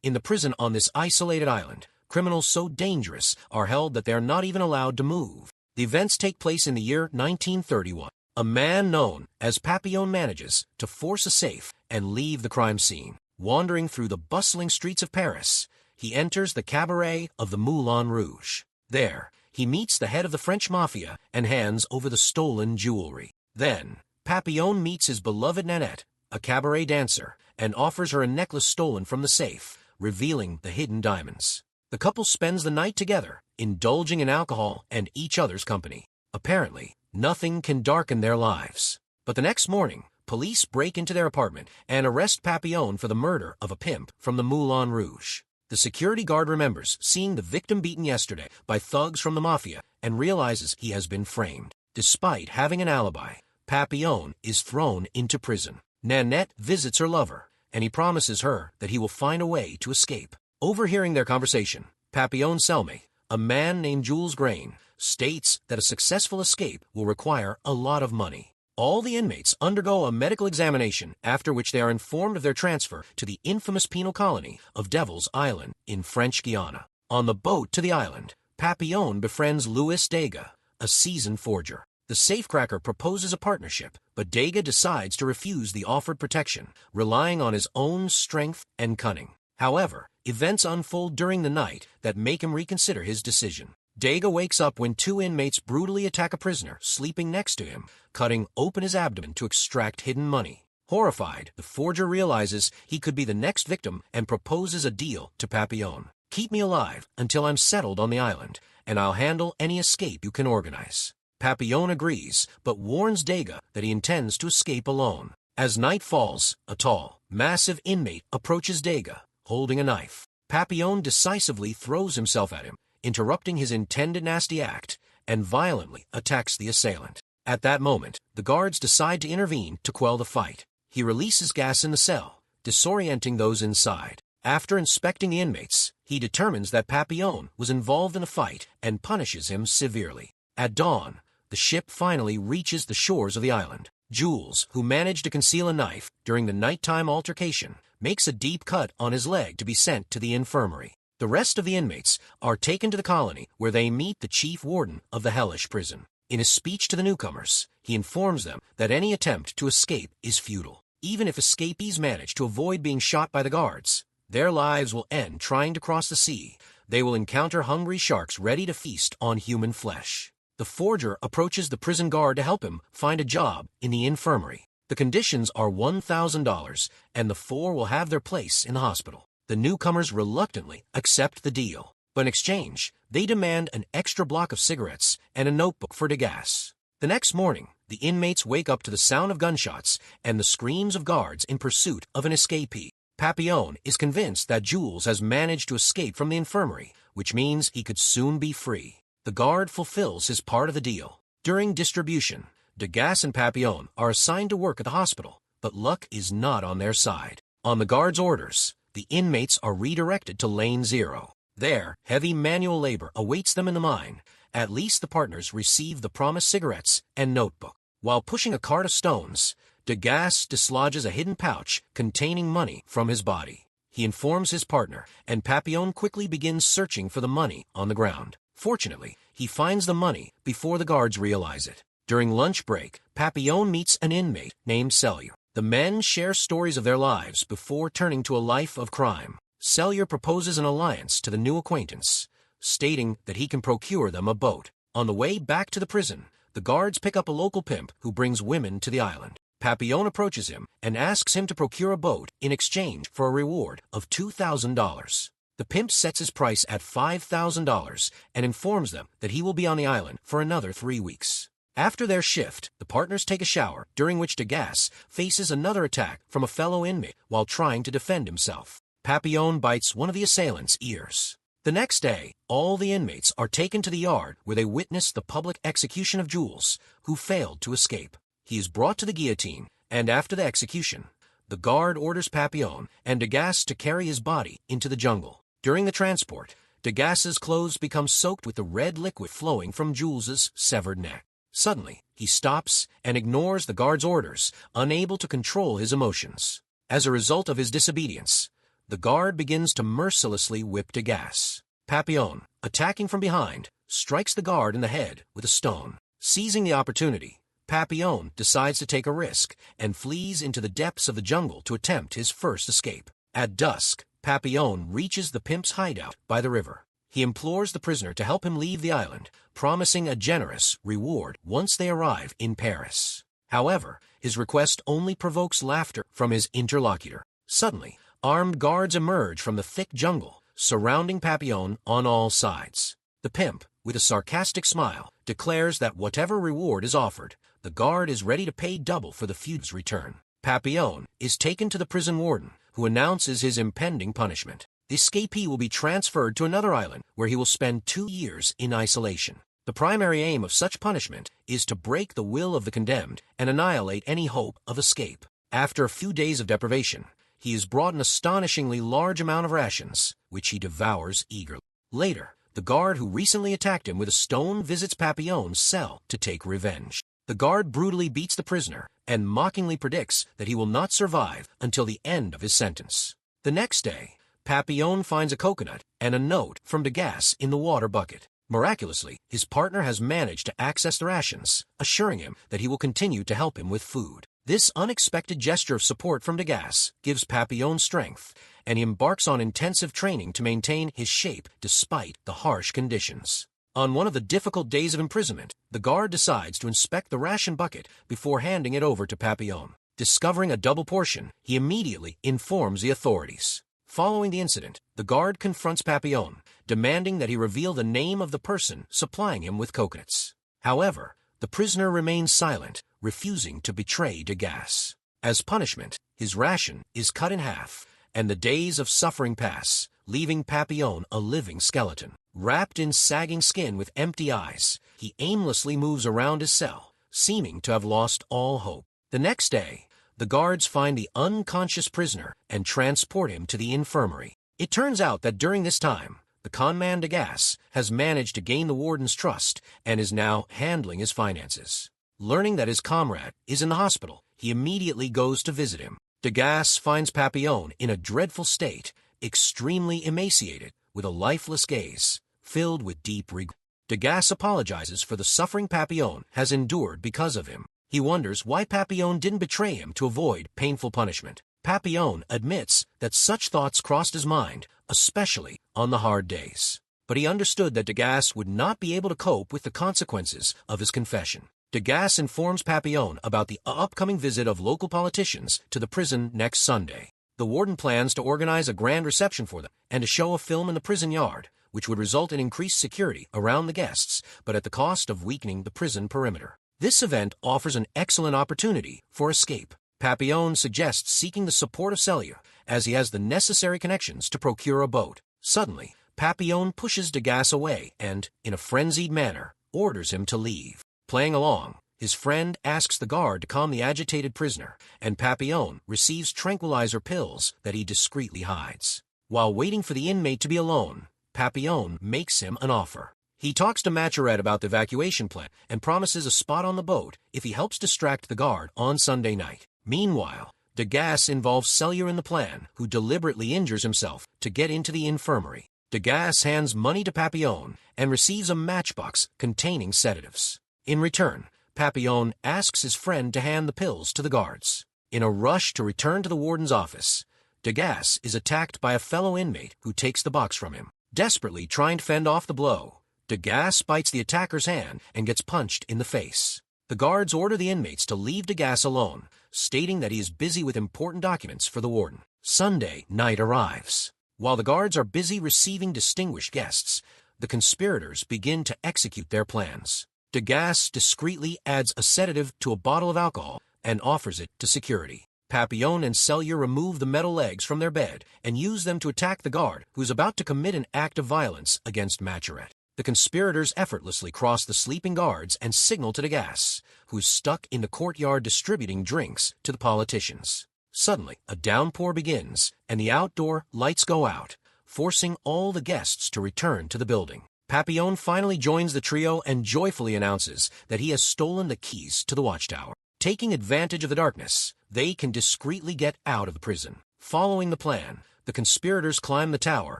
In the prison on this isolated island, criminals so dangerous are held that they are not even allowed to move. The events take place in the year 1931. A man known as Papillon manages to force a safe and leave the crime scene. Wandering through the bustling streets of Paris, he enters the cabaret of the Moulin Rouge. There, he meets the head of the French mafia and hands over the stolen jewelry. Then, Papillon meets his beloved Nanette, a cabaret dancer, and offers her a necklace stolen from the safe, revealing the hidden diamonds. The couple spends the night together, indulging in alcohol and each other's company. Apparently, nothing can darken their lives. But the next morning, police break into their apartment and arrest Papillon for the murder of a pimp from the Moulin Rouge. The security guard remembers seeing the victim beaten yesterday by thugs from the mafia and realizes he has been framed. Despite having an alibi, Papillon is thrown into prison. Nanette visits her lover, and he promises her that he will find a way to escape. Overhearing their conversation, Papillon's cellmate, a man named Jules Grain, states that a successful escape will require a lot of money. All the inmates undergo a medical examination, after which they are informed of their transfer to the infamous penal colony of Devil's Island in French Guiana. On the boat to the island, Papillon befriends Louis Dega, a seasoned forger. The safecracker proposes a partnership, but Dega decides to refuse the offered protection, relying on his own strength and cunning. However, events unfold during the night that make him reconsider his decision. Dega wakes up when two inmates brutally attack a prisoner sleeping next to him, cutting open his abdomen to extract hidden money. Horrified, the forger realizes he could be the next victim and proposes a deal to Papillon. "Keep me alive until I'm settled on the island, and I'll handle any escape you can organize." Papillon agrees, but warns Dega that he intends to escape alone. As night falls, a tall, massive inmate approaches Dega, holding a knife. Papillon decisively throws himself at him, interrupting his intended nasty act, and violently attacks the assailant. At that moment, the guards decide to intervene to quell the fight. He releases gas in the cell, disorienting those inside. After inspecting the inmates, he determines that Papillon was involved in a fight and punishes him severely. At dawn, the ship finally reaches the shores of the island. Jules, who managed to conceal a knife during the nighttime altercation, makes a deep cut on his leg to be sent to the infirmary. The rest of the inmates are taken to the colony where they meet the chief warden of the hellish prison. In his speech to the newcomers, he informs them that any attempt to escape is futile. Even if escapees manage to avoid being shot by the guards, their lives will end trying to cross the sea. They will encounter hungry sharks ready to feast on human flesh. The forger approaches the prison guard to help him find a job in the infirmary. The conditions are $1,000, and the four will have their place in the hospital. The newcomers reluctantly accept the deal, but in exchange, they demand an extra block of cigarettes and a notebook for Degas. The next morning, the inmates wake up to the sound of gunshots and the screams of guards in pursuit of an escapee. Papillon is convinced that Jules has managed to escape from the infirmary, which means he could soon be free. The guard fulfills his part of the deal. During distribution, Degas and Papillon are assigned to work at the hospital, but luck is not on their side. On the guard's orders, the inmates are redirected to Lane 0. There, heavy manual labor awaits them in the mine. At least the partners receive the promised cigarettes and notebook. While pushing a cart of stones, Degas dislodges a hidden pouch containing money from his body. He informs his partner, and Papillon quickly begins searching for the money on the ground. Fortunately, he finds the money before the guards realize it. During lunch break, Papillon meets an inmate named Cellier. The men share stories of their lives before turning to a life of crime. Cellier proposes an alliance to the new acquaintance, stating that he can procure them a boat. On the way back to the prison, the guards pick up a local pimp who brings women to the island. Papillon approaches him and asks him to procure a boat in exchange for a reward of $2,000. The pimp sets his price at $5,000 and informs them that he will be on the island for another 3 weeks. After their shift, the partners take a shower, during which Degas faces another attack from a fellow inmate while trying to defend himself. Papillon bites one of the assailant's ears. The next day, all the inmates are taken to the yard where they witness the public execution of Jules, who failed to escape. He is brought to the guillotine, and after the execution, the guard orders Papillon and Degas to carry his body into the jungle. During the transport, Degas's clothes become soaked with the red liquid flowing from Jules's severed neck. Suddenly, he stops and ignores the guard's orders, unable to control his emotions. As a result of his disobedience, the guard begins to mercilessly whip Degas. Papillon, attacking from behind, strikes the guard in the head with a stone. Seizing the opportunity, Papillon decides to take a risk and flees into the depths of the jungle to attempt his first escape. At dusk, Papillon reaches the pimp's hideout by the river. He implores the prisoner to help him leave the island, promising a generous reward once they arrive in Paris. However, his request only provokes laughter from his interlocutor. Suddenly, armed guards emerge from the thick jungle, surrounding Papillon on all sides. The pimp, with a sarcastic smile, declares that whatever reward is offered, the guard is ready to pay double for the fugitive's return. Papillon is taken to the prison warden, who announces his impending punishment. The escapee will be transferred to another island, where he will spend 2 years in isolation. The primary aim of such punishment is to break the will of the condemned and annihilate any hope of escape. After a few days of deprivation, he is brought an astonishingly large amount of rations, which he devours eagerly. Later, the guard who recently attacked him with a stone visits Papillon's cell to take revenge. The guard brutally beats the prisoner and mockingly predicts that he will not survive until the end of his sentence. The next day, Papillon finds a coconut and a note from Degas in the water bucket. Miraculously, his partner has managed to access the rations, assuring him that he will continue to help him with food. This unexpected gesture of support from Degas gives Papillon strength, and he embarks on intensive training to maintain his shape despite the harsh conditions. On one of the difficult days of imprisonment, the guard decides to inspect the ration bucket before handing it over to Papillon. Discovering a double portion, he immediately informs the authorities. Following the incident, the guard confronts Papillon, demanding that he reveal the name of the person supplying him with coconuts. However, the prisoner remains silent, refusing to betray Degas. As punishment, his ration is cut in half, and the days of suffering pass, leaving Papillon a living skeleton. Wrapped in sagging skin with empty eyes, he aimlessly moves around his cell, seeming to have lost all hope. The next day, the guards find the unconscious prisoner and transport him to the infirmary. It turns out that during this time, the conman Degas has managed to gain the warden's trust and is now handling his finances. Learning that his comrade is in the hospital, he immediately goes to visit him. Degas finds Papillon in a dreadful state, extremely emaciated, with a lifeless gaze, filled with deep regret. Degas apologizes for the suffering Papillon has endured because of him. He wonders why Papillon didn't betray him to avoid painful punishment. Papillon admits that such thoughts crossed his mind, especially on the hard days. But he understood that Degas would not be able to cope with the consequences of his confession. Degas informs Papillon about the upcoming visit of local politicians to the prison next Sunday. The warden plans to organize a grand reception for them and to show a film in the prison yard, which would result in increased security around the guests, but at the cost of weakening the prison perimeter. This event offers an excellent opportunity for escape. Papillon suggests seeking the support of Cellier, as he has the necessary connections to procure a boat. Suddenly, Papillon pushes Degas away and, in a frenzied manner, orders him to leave. Playing along, his friend asks the guard to calm the agitated prisoner, and Papillon receives tranquilizer pills that he discreetly hides. While waiting for the inmate to be alone, Papillon makes him an offer. He talks to Maturette about the evacuation plan and promises a spot on the boat if he helps distract the guard on Sunday night. Meanwhile, Degas involves Cellier in the plan, who deliberately injures himself to get into the infirmary. Degas hands money to Papillon and receives a matchbox containing sedatives. In return, Papillon asks his friend to hand the pills to the guards. In a rush to return to the warden's office, Degas is attacked by a fellow inmate who takes the box from him. Desperately trying to fend off the blow, Degas bites the attacker's hand and gets punched in the face. The guards order the inmates to leave Degas alone, stating that he is busy with important documents for the warden. Sunday night arrives. While the guards are busy receiving distinguished guests, the conspirators begin to execute their plans. Degas discreetly adds a sedative to a bottle of alcohol and offers it to security. Papillon and Cellier remove the metal legs from their bed and use them to attack the guard, who is about to commit an act of violence against Maturette. The conspirators effortlessly cross the sleeping guards and signal to Degas, who is stuck in the courtyard distributing drinks to the politicians. Suddenly, a downpour begins, and the outdoor lights go out, forcing all the guests to return to the building. Papillon finally joins the trio and joyfully announces that he has stolen the keys to the watchtower. Taking advantage of the darkness, they can discreetly get out of the prison. Following the plan, the conspirators climb the tower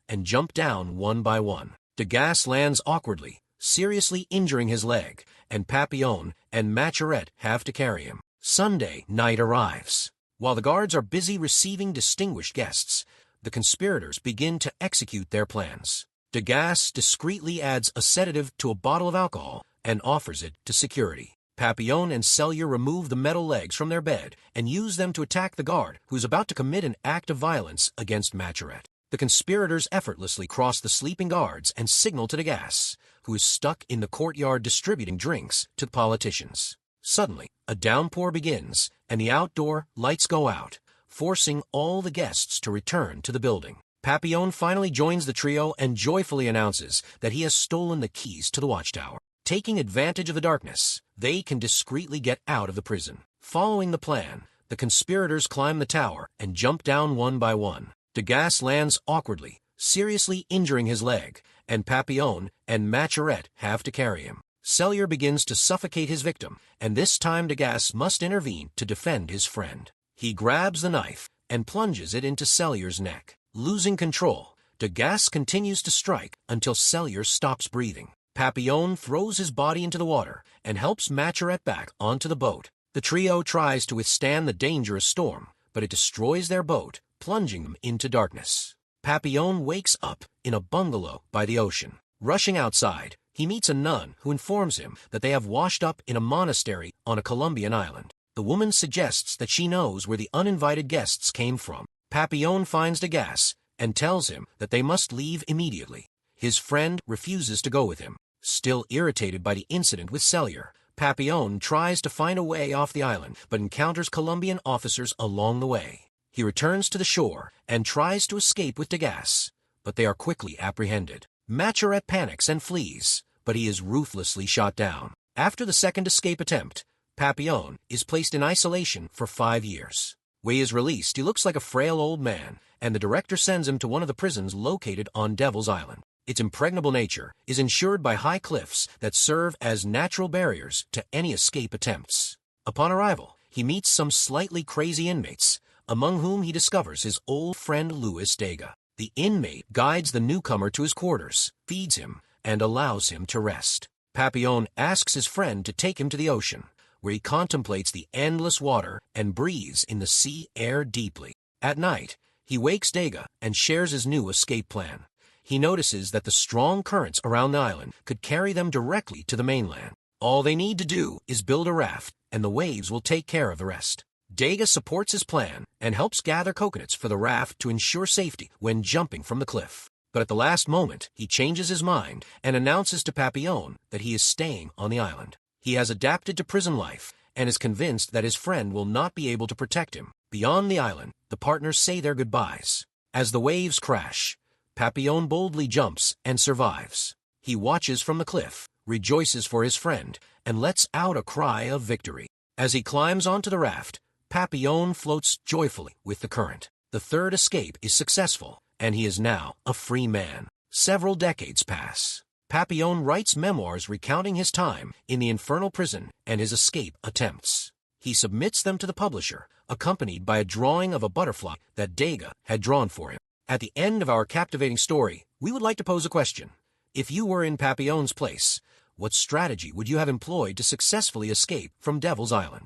and jump down one by one. Degas lands awkwardly, seriously injuring his leg, and Papillon and Charrière have to carry him. Sunday night arrives. While the guards are busy receiving distinguished guests, the conspirators begin to execute their plans. Degas discreetly adds a sedative to a bottle of alcohol and offers it to security. Papillon and Charrière remove the metal legs from their bed and use them to attack the guard who is about to commit an act of violence against Charrière. The conspirators effortlessly cross the sleeping guards and signal to Degas, who is stuck in the courtyard distributing drinks to the politicians. Suddenly, a downpour begins, and the outdoor lights go out, forcing all the guests to return to the building. Papillon finally joins the trio and joyfully announces that he has stolen the keys to the watchtower. Taking advantage of the darkness, they can discreetly get out of the prison. Following the plan, the conspirators climb the tower and jump down one by one. Degas lands awkwardly, seriously injuring his leg, and Papillon and Charrière have to carry him. Charrière begins to suffocate his victim, and this time Degas must intervene to defend his friend. He grabs the knife and plunges it into Charrière's neck. Losing control, Degas continues to strike until Charrière stops breathing. Papillon throws his body into the water and helps Charrière back onto the boat. The trio tries to withstand the dangerous storm, but it destroys their boat, plunging them into darkness. Papillon wakes up in a bungalow by the ocean. Rushing outside, he meets a nun who informs him that they have washed up in a monastery on a Colombian island. The woman suggests that she knows where the uninvited guests came from. Papillon finds Degas and tells him that they must leave immediately. His friend refuses to go with him. Still irritated by the incident with Charrière, Papillon tries to find a way off the island, but encounters Colombian officers along the way. He returns to the shore and tries to escape with Degas, but they are quickly apprehended. Charrière panics and flees, but he is ruthlessly shot down. After the second escape attempt, Papillon is placed in isolation for 5 years. When he is released, he looks like a frail old man, and the director sends him to one of the prisons located on Devil's Island. Its impregnable nature is ensured by high cliffs that serve as natural barriers to any escape attempts. Upon arrival, he meets some slightly crazy inmates, among whom he discovers his old friend Louis Dega. The inmate guides the newcomer to his quarters, feeds him, and allows him to rest. Papillon asks his friend to take him to the ocean, where he contemplates the endless water and breathes in the sea air deeply. At night, he wakes Dega and shares his new escape plan. He notices that the strong currents around the island could carry them directly to the mainland. All they need to do is build a raft, and the waves will take care of the rest. Dega supports his plan and helps gather coconuts for the raft to ensure safety when jumping from the cliff. But at the last moment, he changes his mind and announces to Papillon that he is staying on the island. He has adapted to prison life and is convinced that his friend will not be able to protect him. Beyond the island, the partners say their goodbyes. As the waves crash, Papillon boldly jumps and survives. He watches from the cliff, rejoices for his friend, and lets out a cry of victory. As he climbs onto the raft, Papillon floats joyfully with the current. The third escape is successful, and he is now a free man. Several decades pass. Papillon writes memoirs recounting his time in the infernal prison and his escape attempts. He submits them to the publisher, accompanied by a drawing of a butterfly that Dega had drawn for him. At the end of our captivating story, we would like to pose a question. If you were in Papillon's place, what strategy would you have employed to successfully escape from Devil's Island?